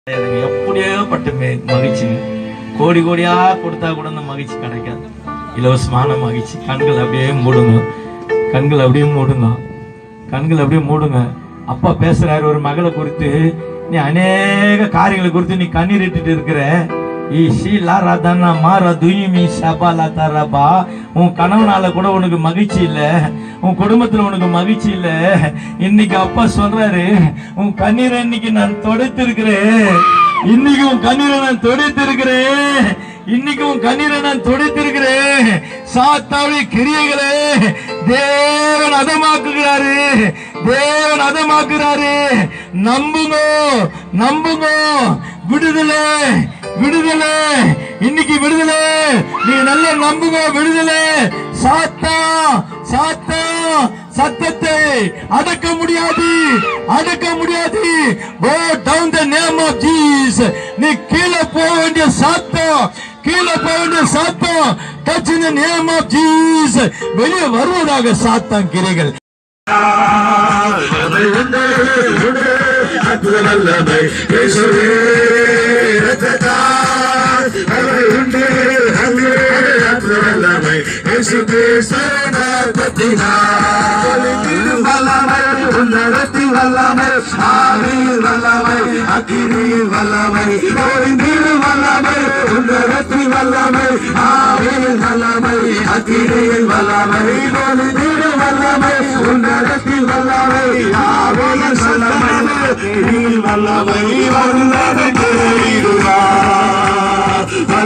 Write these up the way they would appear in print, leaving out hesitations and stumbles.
எப்படியோ பட்டு மகிழ்ச்சி கோடி கோடியா கொடுத்தா கூட அந்த மகிழ்ச்சி கிடைக்காது. இலவசமான மகிழ்ச்சி. கண்கள் அப்படியே மூடுங்க, கண்கள் அப்படியே மூடுங்க, கண்கள் அப்படியே மூடுங்க. அப்பா பேசுறாரு ஒரு மகளை குறித்து, நீ அநேக காரியங்களை குறித்து நீ கண்ணீர் இட்டுட்டு இருக்கிற. உன் கணவனால கூட உனக்கு மகிழ்ச்சி இல்ல, உன் குடும்பத்துல உனக்கு மகிழ்ச்சி இல்ல. இன்னைக்கு அப்பா சொல்றாரு, உன் கண்ணீரை இன்னைக்கு நான் துடைத்து இருக்கிறேன். இன்னைக்கு உன் கண்ணீரை நான் துடைத்து இருக்கிறேன். இன்னைக்கு உன் கண்ணீரை நான் துடைத்திருக்கிறேன். சாத்தாவுடைய கிரியைகளே தேவன் அதமாக்குகிறாரு, தேவன் அதமாக்குறாரு. நம்புங்க, நம்புங்க. விடுதலை, விடுதலை, இன்னைக்கு விடுதலை. நீ நல்லா நம்புங்க, விடுதலை. சாத்தா, சாத்தா சத்தத்தை அடக்க முடியாது, அடக்க முடியாது. Go down the name of Jesus. நீ கீழே போக வேண்டிய சாத்தம், கீழே போக வேண்டிய சாத்தம். Touch in the name of Jesus. வெளியே வருவதாக சாத்தான் கிரைகள்.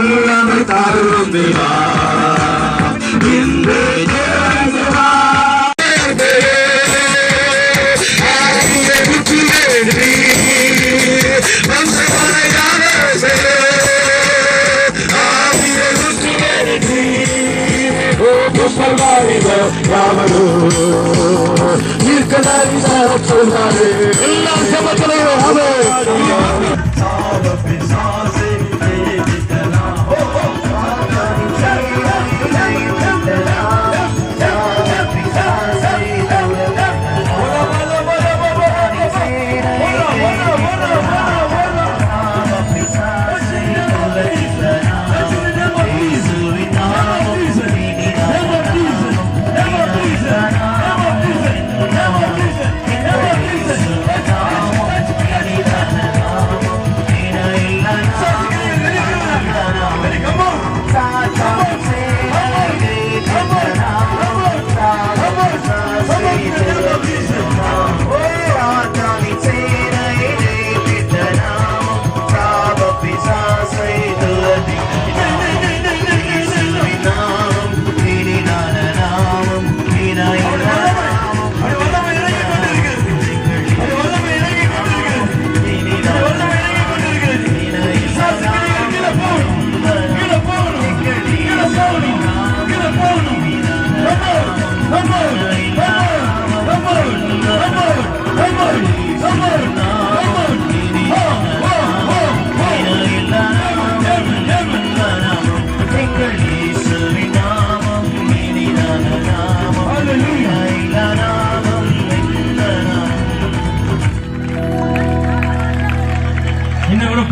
வல்லமை தாரும் தேவா எல்லாம் சமத்தலைவோ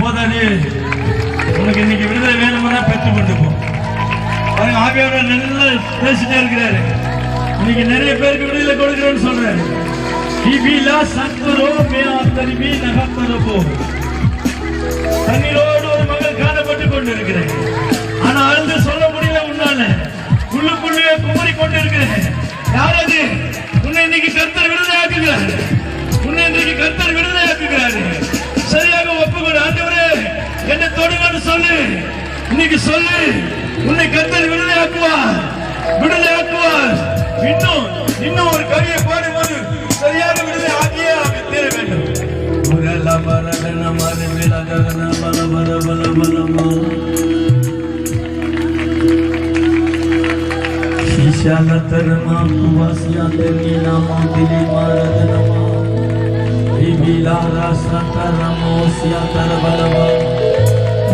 போதாது. உனக்கு இன்னைக்கு விடுதலை வேணும்னா பெற்றுக் கொண்டு போ. ஆவியானவர் நல்லா பேசிட்டே இருக்கிறாரு. இன்னைக்கு நிறைய பேருக்கு விடுதலை கொடுக்கிறோம்னு சொல்றாரு. தண்ணீரோடு ஒரு மகள் காணப்பட்டுக் கொண்டிருக்கிறேன். ஆனா அழுது சொல்ல முடியல. உன்னால உள்ளுக்குள்ளே குமரி கொண்டிருக்கிறேன். யாராவது உன்னை இன்னைக்கு கர்த்தர் விடுதலை ஆக்குகிறார். உன்னை இன்னைக்கு கர்த்தர் விடுதலை ஆக்குகிறாரு. சரியாக ஒப்புக்கொடு. ஆண்டவரே என்னை தொடுங்கன்னு சொல்லு. இன்னைக்கு சொல்லு. உன்னை கர்த்தர் விடுதலை ஆக்குவார், விடுதலை ஆக்குவார். இன்னும் இன்னும் ஒரு கவியை பாடும்போது சரியாக விடுதலை ஆக்கியே தீர வேண்டும்.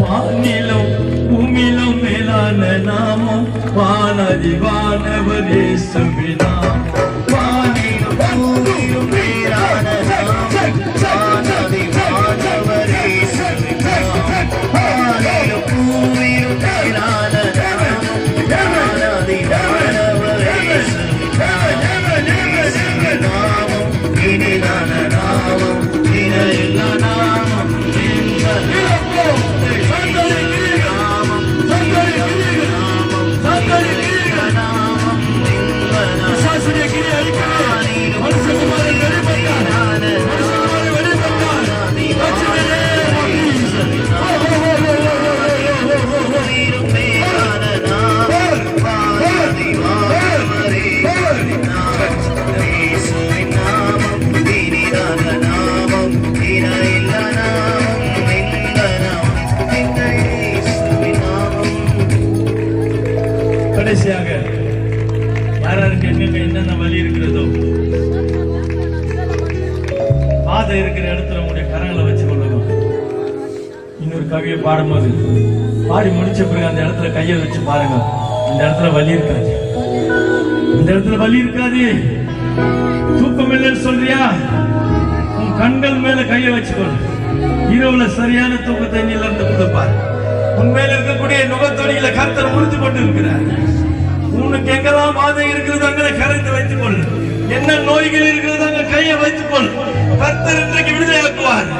வானிலும் பூமியிலும் மேலான நாமம் வானதி வானவரே சுபினாம். வானிலும் பூமியிலும் மேலான நாமம் வானதி வானவரே சுபினாம். பாதை இருக்கிற இடத்துல உங்களுடைய கரங்களை வச்சு கொள்ளுங்க. இன்னொரு கவியை பாடும்போது பாடி முடிச்ச பிறகு அந்த இடத்துல கையை வச்சு பாருங்க. அந்த இடத்துல வலி இருக்காது, அந்த இடத்துல வலி இருக்காது. தூக்கம் இல்லைன்னு சொல்றியா, உன் கண்கள் மேல கையை வச்சுக்கொள்ளு. இரவுல சரியான தூக்கத்தை நீல இருந்து கொடுப்பார். உண்மையில இருக்கக்கூடிய நுகத்தொடியில கர்த்தர் உறுதி கொண்டு இருக்கிறார். உனக்கு எங்கெல்லாம் பாதை இருக்கிறது அங்கே கரைத்து வைத்துக் கொள். என்ன நோய்கள் இருக்கிறது அங்க கையை வைத்துக் கொள். கர்த்தர் இன்றைக்கு விடுதலையாக்குவார்.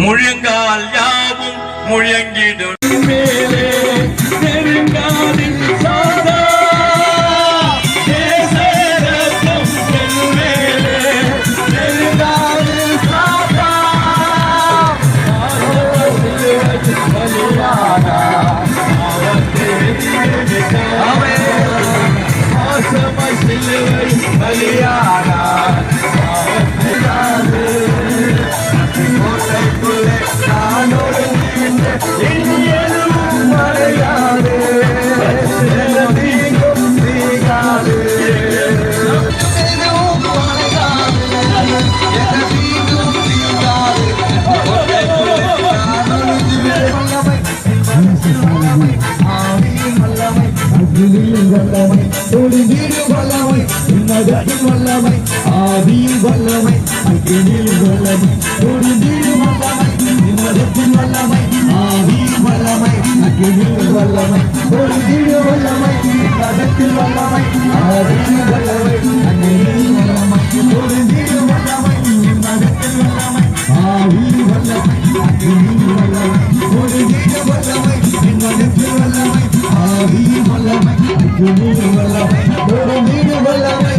முழங்கால் யாவும் முழங்கிடும் மேலே நெருங்காது சாதா வல்லமை ஆவியின் வல்லமை அக்கினியின் வல்லமை தொடுதிடும் வல்லமை விமதத்தின் வல்லமை ஆவியின் வல்லமை அக்கினியின் வல்லமை தொடுதிடும் வல்லமை விமதத்தின் வல்லமை ஆவியின் வல்லமை அக்கினியின் வல்லமை தொடுதிடும் வல்லமை விமதத்தின் வல்லமை ஆவியின் வல்லமை அக்கினியின் வல்லமை தொடுதிடும் வல்லமை விமதத்தின் வல்லமை ஆவியின் வல்லமை அக்கினியின் வல்லமை தொடுதிடும் வல்லமை